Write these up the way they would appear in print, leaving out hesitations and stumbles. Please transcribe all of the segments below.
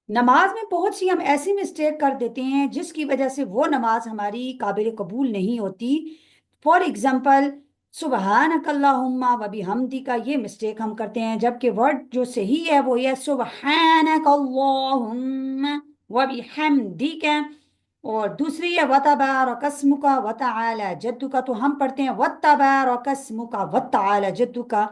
नमाज में बहुत सी हम ऐसी मिस्टेक कर देते हैं जिसकी वजह से वो नमाज हमारी काबिल कबूल नहीं होती। फॉर एग्जाम्पल, सुबहानक अल्लाहुम्मा व बिहम्दी का ये मिस्टेक हम करते हैं, जबकि वर्ड जो सही है वो ये सुबहानक अल्लाहुम्मा व बिहम्दिका। और दूसरी है वतबारकस्मुका व तआला जद्दुका, तो हम पढ़ते हैं वतबारकस्मुका व तआला जद्दुका।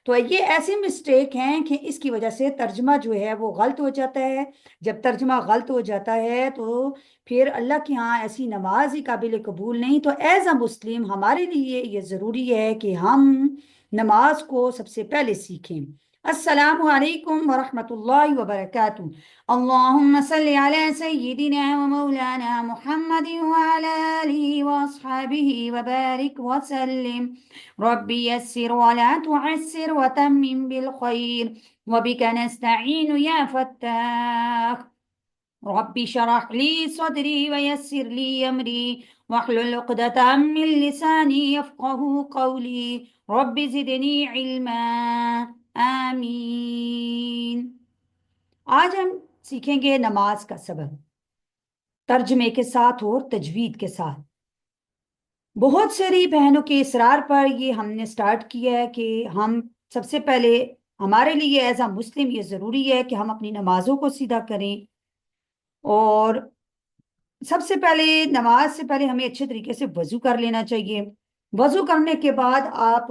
तो ये ऐसी मिस्टेक हैं कि इसकी वजह से तर्जमा जो है वो गलत हो जाता है। जब तर्जमा गलत हो जाता है तो फिर अल्लाह के यहाँ ऐसी नमाज ही काबिल कबूल नहीं। तो एज अ मुस्लिम हमारे लिए ये ज़रूरी है कि हम नमाज को सबसे पहले सीखें। अस्सलामु अलैकुम वरहमतुल्लाहि वबरकातुहू। अल्लाहुम्मा सल्लि अला सय्यिदिना व मौलाना मुहम्मदिन व अला आलिहि व अस्हाबिहि व बारिक व सल्लिम। रब्बी यस्सिर वला तुअस्सिर व तम्मिम बिल खैर व बिका नस्तईन या फत्ताह। रब्बी शरह ली सदरी व यस्सिर ली अमरी वहलुल उक़दतम मिन लिसानी यफ़क़हू क़ौली। रब्बी ज़िदनी इल्मा। आमीन। आज हम सीखेंगे नमाज का सबक तर्जमे के साथ और तजवीद के साथ। बहुत सारी बहनों के इसरार पर ये हमने स्टार्ट किया है कि हम सबसे पहले, हमारे लिए एज अ मुस्लिम ये ज़रूरी है कि हम अपनी नमाजों को सीधा करें। और सबसे पहले नमाज से पहले हमें अच्छे तरीके से वजू कर लेना चाहिए। वजू करने के बाद आप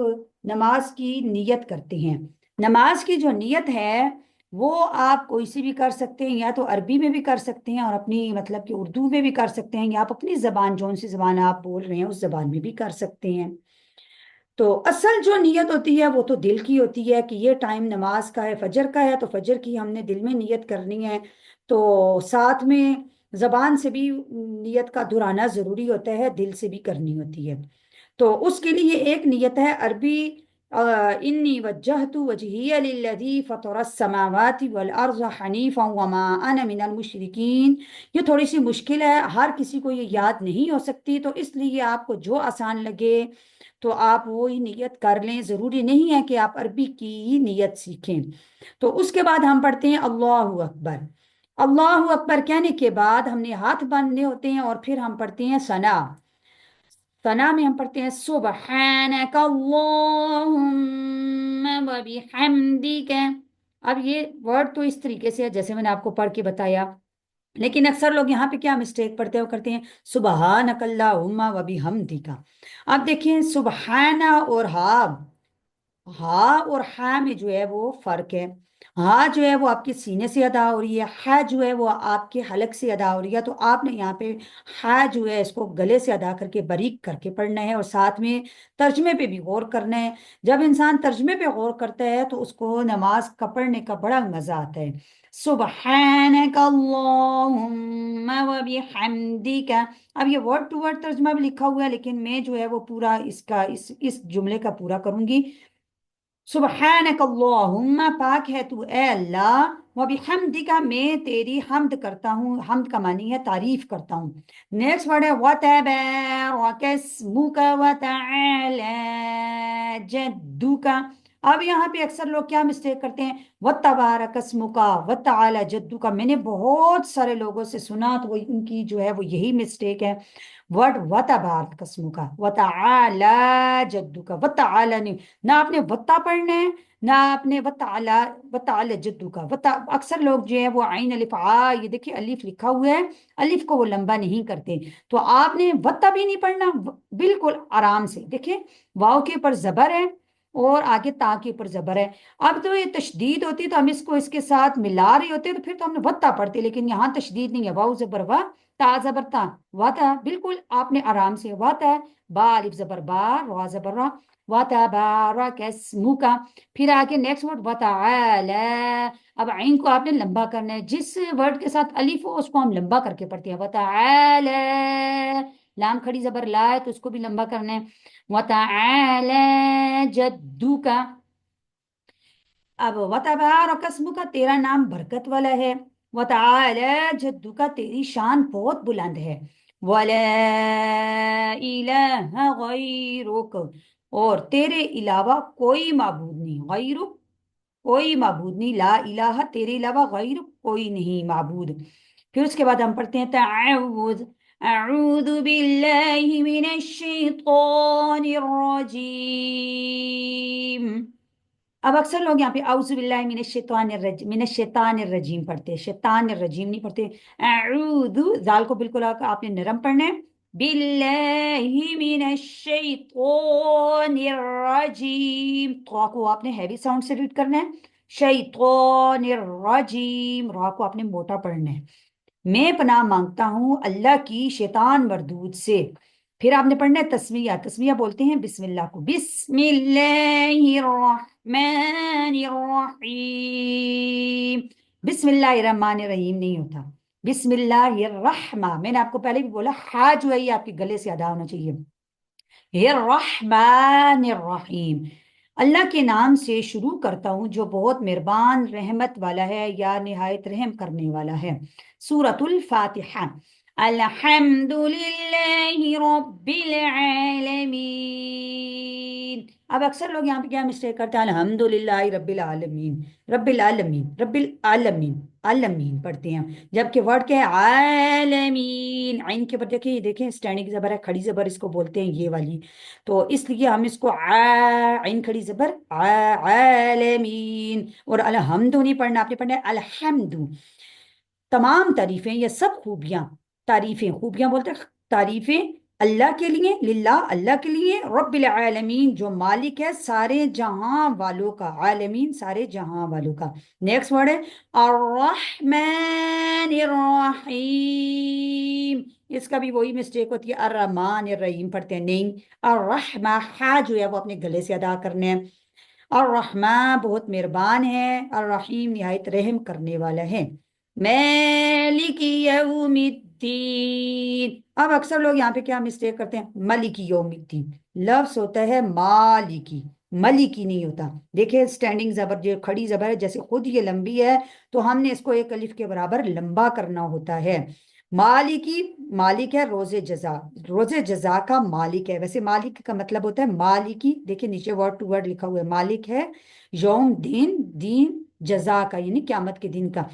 नमाज की नियत करते हैं। नमाज की जो नियत है वो आप कोई सी भी कर सकते हैं, या तो अरबी में भी कर सकते हैं और अपनी मतलब कि उर्दू में भी कर सकते हैं, या आप अपनी जबान, जौन सी जबान आप बोल रहे हैं उस जबान में भी कर सकते हैं। तो असल जो नियत होती है वो तो दिल की होती है कि ये टाइम नमाज का है, फजर का है, तो फजर की हमने दिल में नियत करनी है। तो साथ में जबान से भी नियत का दोहराना जरूरी होता है, दिल से भी करनी होती है। तो उसके लिए एक नियत है अरबी, इन्नी वज्जहतु वजहिया लिल्लज़ी फतरस समावाति वल अर्ज़ हनीफा वमा अना मिनल मुशरिकीन। ये थोड़ी सी मुश्किल है, हर किसी को ये याद नहीं हो सकती, तो इसलिए आपको जो आसान लगे तो आप वो ही नियत कर लें। ज़रूरी नहीं है कि आप अरबी की ही नियत सीखें। तो उसके बाद हम पढ़ते हैं अल्लाहु अकबर। अल्लाहु अकबर कहने के बाद हमने हाथ बांधने होते हैं और फिर हम पढ़ते हैं सना। सना में हम पढ़ते हैं सुबहानक अल्लाहुम्मा व बिहम्दिक। अब ये वर्ड तो इस तरीके से है जैसे मैंने आपको पढ़ के बताया, लेकिन अक्सर लोग यहाँ पे क्या मिस्टेक पढ़ते हैं, वो करते हैं सुबहानक अल्लाहुम्मा व बिहम्दिका। अब देखिए, सुबहाना और हा और हा में जो है वो फर्क है। हा जो है वो आपके सीने से अदा हो रही है, हा जो है वो आपके हलक से अदा हो रही है। तो आपने यहाँ पे हा जो है इसको गले से अदा करके बारीक करके पढ़ना है, और साथ में तर्जमे पे भी गौर करना है। जब इंसान तर्जमे पे गौर करता है तो उसको नमाज का पढ़ने का बड़ा मजा आता है। सुबहानक अल्लाहुम्मा व बिहम्दिका। अब ये वर्ड टू वर्ड तर्जमा भी लिखा हुआ है, लेकिन मैं जो है वो पूरा इसका इस जुमले का पूरा करूंगी। सुबहानक अल्लाहुम्मा, पाक है तू ए अल्लाह, व बिहम्दिका, मैं तेरी हमद करता हूँ। हमद का मानी है तारीफ करता हूँ। नेक्स्ट वर्ड है व तबारकस्मुका व तआला जद्दुका। अब यहाँ पे अक्सर लोग क्या मिस्टेक करते हैं, व तबारकस्मुका व तआला जद्दुका। मैंने बहुत सारे लोगों से सुना तो वो उनकी जो है वो यही मिस्टेक है। वर्ड व तबारकस्मुका व तआला जद्दुका, व तआला नहीं, ना आपने वत्ता पढ़ना है ना आपने वताल जद्दू का वता। अक्सर लोग जो है वो आइन अलिफ आ, ये देखिए अलिफ लिखा हुआ है, अलिफ को वो लंबा नहीं करते। तो आपने वत्ता भी नहीं पढ़ना, बिल्कुल आराम से देखिए, वाव के ऊपर जबर है और आगे ता के ऊपर जबर है। अब तो ये तशदीद होती तो हम इसको इसके साथ मिला रहे होते तो फिर तो हमने वत्ता पढ़ते, लेकिन यहाँ तशदीद नहीं है, वाव जबर वाह, ता जबर ता, वाता, बिल्कुल आपने आराम से वाता, बा अलिफ जबर बा, रा जबर रा, वतबारक स्मुका। फिर आगे नेक्स्ट वर्ड वतआला। अब आइन को आपने लंबा करना है, जिस वर्ड के साथ अलिफ हो उसको हम लंबा करके पढ़ते हैं, वतआला। लाम खड़ी जबर ला है तो उसको भी लंबा करना है, वतआला जद्दुका। अब वतबारक स्मुका, तेरा नाम बरकत वाला है। वतआला जद्दुका, तेरी शान बहुत बुलंद है। वला इलाहा गैरुक, और तेरे अलावा कोई माबूद नहीं, गैरुक कोई माबूद नहीं, ला इलाहा तेरे अलावा गैर कोई नहीं माबूद। फिर उसके बाद हम पढ़ते हैं तआवुज़, अऊज़ु बिल्लाहि मिनश शैतानिर रजीम। अब अक्सर लोग यहाँ पे औज़ु बिल्लाहि मिनश शैतानिर रजीम पढ़ते हैं, शैतानिर रजीम नहीं पढ़ते। अऊज़ु जाल को बिल्कुल आपने नरम पढ़ना है। बिल्लाहि मिनश शैतानिर रजीम, तो को आपने हैवी साउंड से रीड करना है। शैतानिर रजीम, रा को आपने मोटा पढ़ना है। मैं पनाह मांगता हूं अल्लाह की शैतान मरदूद से। फिर आपने पढ़ना है तस्मिया, तस्मिया बोलते हैं बिस्मिल्लाह को, बिस्मिल्लाहिर्रहमानिर्रहीम। बिस्मिल्लाहिर्रहमानिर्रहीम नहीं होता, बिस्मिल्लाहिर्रहमा। मैंने आपको पहले भी बोला हा जो है ये आपके गले से अदा होना चाहिए। ये रहमानिर्रहीम, अल्लाह के नाम से शुरू करता हूँ जो बहुत मेहरबान रहमत वाला है या निहायत रहम करने वाला है। सूरतुल फातिहा। अल्हम्दुलिल्लाहि रब्बिल आलमीन। अब अक्सर लोग यहाँ पे क्या मिस्टेक करते हैं, अल्हम्दुलिल्लाहि रब्बिल आलमीन, रब्बिल आलमीन, रब्बिल आलमीन, आलमीन पढ़ते हैं, जबकि वर्ड क्या है आलमीन। आइन के ऊपर देखिए, देखें स्टैंडिंग जबर है, खड़ी जबर इसको बोलते हैं ये वाली। तो इसलिए हम इसको आइन खड़ी जबर आलमीन। और अलहम्दु नहीं पढ़ना, आपने पढ़ना है अलहम्दु। तमाम तारीफें, ये सब खूबियां, तारीफें खूबियां बोलते हैं, तारीफें अल्लाह के लिए, लिल्लाह अल्लाह के लिए, रब्बिल आलमीन जो मालिक है सारे जहां वालों का, आलमीन सारे जहां वालों का। नेक्स्ट वर्ड है अर्रहमानिर रहीम। इसका भी वही मिस्टेक होती है, अर्रहमान रहीम पढ़ते हैं, नहीं, अर्रहमा हा जो है वो अपने गले से अदा करने हैं। अर्रहमा बहुत मेहरबान है, अर्रहीम निहायत रहम करने वाला है। मालिकी यौमिद्दीन। अब अक्सर लोग यहाँ पे क्या मिस्टेक करते हैं, मलिकी यौमिद्दीन लफ्ज होता है मालिकी, मलिकी नहीं होता। देखिए स्टैंडिंग जबर जो खड़ी जबर है, जैसे खुद ये लंबी है तो हमने इसको एक अलिफ के बराबर लंबा करना होता है। मालिकी, मालिक है रोजे जजा, रोजे जजा का मालिक है। वैसे मालिक का मतलब होता है मालिकी, देखिए नीचे वर्ड टू वर्ड लिखा हुआ है, मालिक है यौम दिन, दिन जजा का यानी क्यामत के दिन का।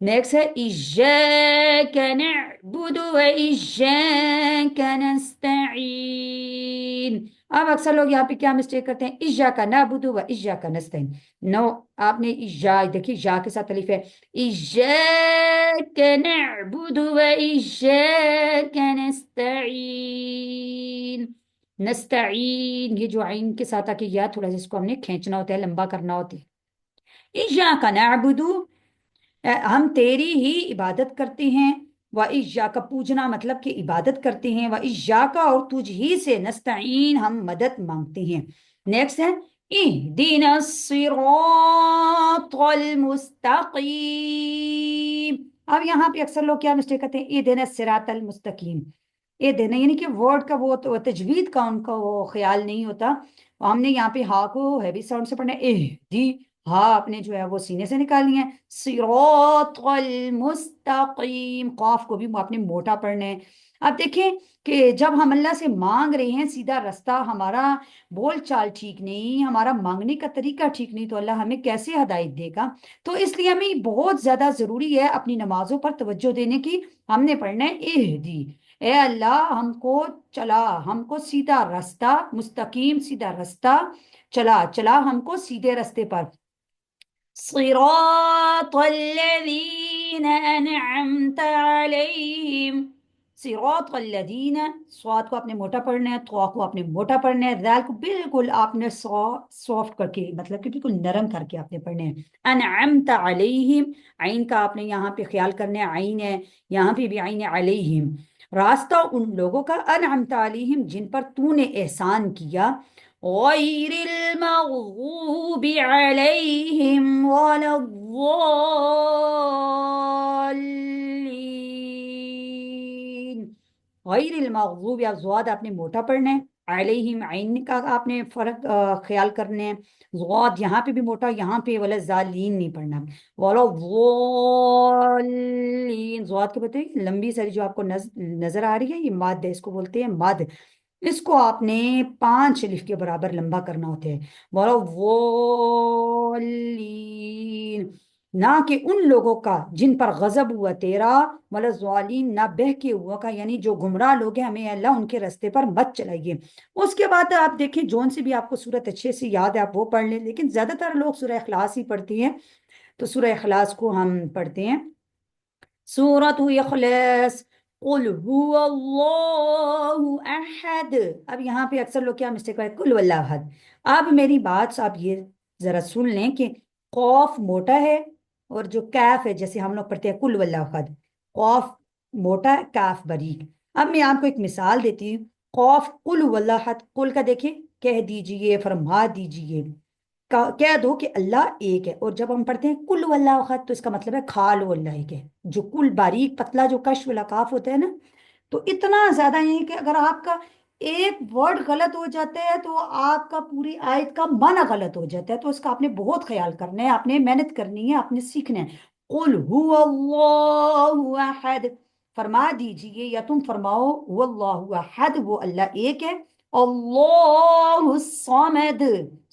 नेक्स्ट है इय्याका नअबुदु व इय्याका नस्तईन। अब अक्सर लोग यहाँ पे क्या मिस्टेक करते हैं, इय्याका नअबुदु व इय्याका नस्तईन। नो, आपने इय्या देखिए या के साथ अलिफ है, इय्याका नअबुदु व इय्याका नस्तईन। नस्तईन ये जो आइन के साथ आके या थोड़ा सा इसको हमने खींचना होता है, लंबा करना होता है। इय्याका नअबुदु, हम तेरी ही इबादत करते हैं, व इय्या का पूजना मतलब कि इबादत करते हैं, व इय्या का और तुझ ही से नस्तईन हम मदद मांगते हैं। नेक्स्ट है इहदिना सिरातल मुस्तकीम। अब यहाँ पे अक्सर लोग क्या मिस्टेक करते हैं, इहदिना सिरातल मुस्तकीम, ये देना यानी कि वर्ड का वो तो तजवीद का उनका वो ख्याल नहीं होता। हमने यहाँ पे हा को हैवी साउंड से पढ़ना है, एह दी, हा आपने जो है वो सीने से निकालनी है। सिरातल मुस्तकीम, कॉफ को भी आपने मोटा पढ़ना है। अब देखें कि जब हम अल्लाह से मांग रहे हैं सीधा रास्ता, हमारा बोल चाल ठीक नहीं, हमारा मांगने का तरीका ठीक नहीं, तो अल्लाह हमें कैसे हदायत देगा। तो इसलिए हमें बहुत ज्यादा जरूरी है अपनी नमाजों पर तवज्जो देने की। हमने पढ़ना है एह दी, ए अल्लाह हमको चला, हमको सीधा रास्ता, मुस्तकीम सीधा रास्ता चला, चला हमको सीधे रास्ते पर। सिरातल्लज़ीन अनअमत अलैहिम, सिरातल्लज़ीन, स्वाद को आपने मोटा पढ़ना है, तो को आपने मोटा पढ़ना है, दाल को बिल्कुल आपने सॉफ्ट करके मतलब कि बिल्कुल नरम करके आपने पढ़ने हैं। अनअमत अलैहिम, आइन का आपने यहाँ पे ख्याल करना है, आइन है यहाँ पे भी आइन है, अलैहिम रास्ता उन लोगों का, अनअमत अलैहिम जिन पर तूने एहसान किया, गैरिल मग़ज़ूबि अलैहिम वलद्दॉल्लीन। गैरिल मग़ज़ूब या ज़ाद आपने मोटा पढ़ना है, अलैहिम आइन का आपने फर्क ख्याल करने हैं। ज़ाद यहाँ पे भी मोटा, यहाँ पे वाला ज़ालीन नहीं पढ़ना, वलद्दॉल्लीन। ज़ाद के बताइए लंबी सारी जो आपको नजर आ रही है ये मद है, इसको बोलते हैं मद। اس کو آپ نے 5 الف کے برابر لمبا کرنا ہوتا ہے، بولو والین، نہ کہ ان لوگوں کا جن پر غضب ہوا تیرا، ولا الضالین، نہ بہکے ہوا کا، یعنی جو گمراہ لوگ ہیں ہمیں اللہ ان کے راستے پر مت چلائیے۔ اس کے بعد آپ دیکھیں جون سے بھی آپ کو صورت اچھے سے یاد ہے، آپ وہ پڑھ لیں، لیکن زیادہ تر لوگ سورہ اخلاص ہی پڑھتی ہیں، تو سورہ اخلاص کو ہم پڑھتے ہیں۔ سورۃ اخلاص، قل هو اللہ احد۔ اب یہاں پہ اکثر لوگ کیا مسٹیک ہے، کل واللہ احد۔ اب میری بات آپ یہ ذرا سن لیں کہ قوف موٹا ہے اور جو کیف ہے، جیسے ہم لوگ پڑھتے ہیں کل واللہ احد، قوف موٹا ہے، کاف باریک۔ اب میں آپ کو ایک مثال دیتی ہوں، قوف قل واللہ احد، قل کا دیکھیں، کہہ دیجئے، فرما دیجئے، کہہ دو کہ اللہ ایک ہے، اور جب ہم پڑھتے ہیں کل واللہ احد تو اس کا مطلب ہے کھالو اللہ ایک ہے، جو کل باریک پتلا جو کش والا کاف ہوتا ہے نا، تو اتنا زیادہ یہ ہے کہ اگر آپ کا ایک ورڈ غلط ہو جاتا ہے تو آپ کا پوری آیت کا معنی غلط ہو جاتا ہے، تو اس کا آپ نے بہت خیال کرنا ہے، آپ نے محنت کرنی ہے، آپ نے سیکھنا ہے۔ قل هو اللہ احد، فرما دیجئے یا تم فرماؤ، هو اللہ احد، وہ اللہ ایک ہے، اللہ الصمد،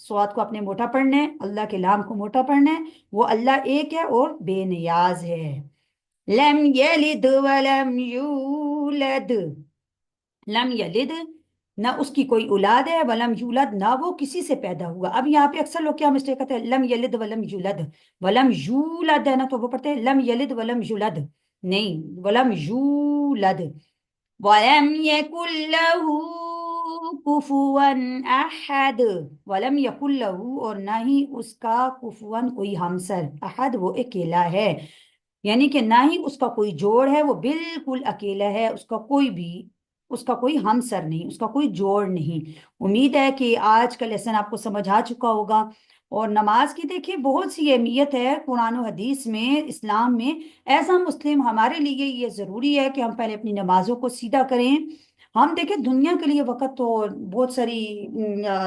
سواد کو اپنے موٹا پڑھنا ہے، اللہ کے لام کو موٹا پڑھنا ہے، وہ اللہ ایک ہے اور بے نیاز ہے۔ لم یلد ولم یولد، لم یلد، نہ اس کی کوئی اولاد ہے، ولم یولد، نہ وہ کسی سے پیدا ہوا۔ اب یہاں پہ اکثر لوگ کیا مسٹیک کرتے ہیں، لم یلد ولم یولد، ولم یولد ہے نا تو وہ پڑھتے ہیں لم یلد ولم یولد، نہیں، ولم یولد، ولم یکن له کفوا احد، ولم یکن له، اور نہ ہی اس کا کفوا کوئی ہمسر، احد وہ اکیلا ہے، یعنی کہ نہ ہی اس کا کوئی جوڑ ہے، وہ بالکل اکیلا ہے، اس کا کوئی بھی، اس کا کوئی ہمسر نہیں، اس کا کوئی جوڑ نہیں۔ امید ہے کہ آج کا لیسن آپ کو سمجھ آ چکا ہوگا۔ اور نماز کی دیکھیں بہت سی اہمیت ہے قرآن و حدیث میں، اسلام میں، ایسا مسلم ہمارے لیے یہ ضروری ہے کہ ہم پہلے اپنی نمازوں کو سیدھا کریں۔ ہم دیکھیں دنیا کے لیے وقت تو بہت ساری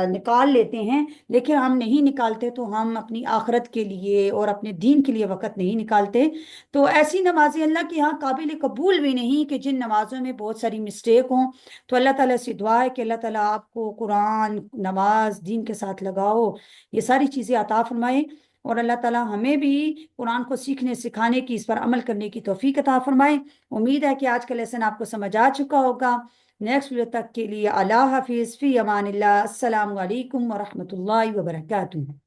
نکال لیتے ہیں، لیکن ہم نہیں نکالتے تو ہم اپنی آخرت کے لیے اور اپنے دین کے لیے وقت نہیں نکالتے۔ تو ایسی نمازیں اللہ کے ہاں قابل قبول بھی نہیں کہ جن نمازوں میں بہت ساری مسٹیک ہوں۔ تو اللہ تعالیٰ سے دعا ہے کہ اللہ تعالیٰ آپ کو قرآن، نماز، دین کے ساتھ لگاؤ، یہ ساری چیزیں عطا فرمائے، اور اللہ تعالیٰ ہمیں بھی قرآن کو سیکھنے سکھانے کی، اس پر عمل کرنے کی توفیق عطا فرمائے۔ امید ہے کہ آج کا لیسن آپ کو سمجھ آ چکا ہوگا۔ نیکسٹ ویڈیو تک کے لیے اللہ حافظ، فی امان اللہ، السلام علیکم ورحمۃ اللہ وبرکاتہ۔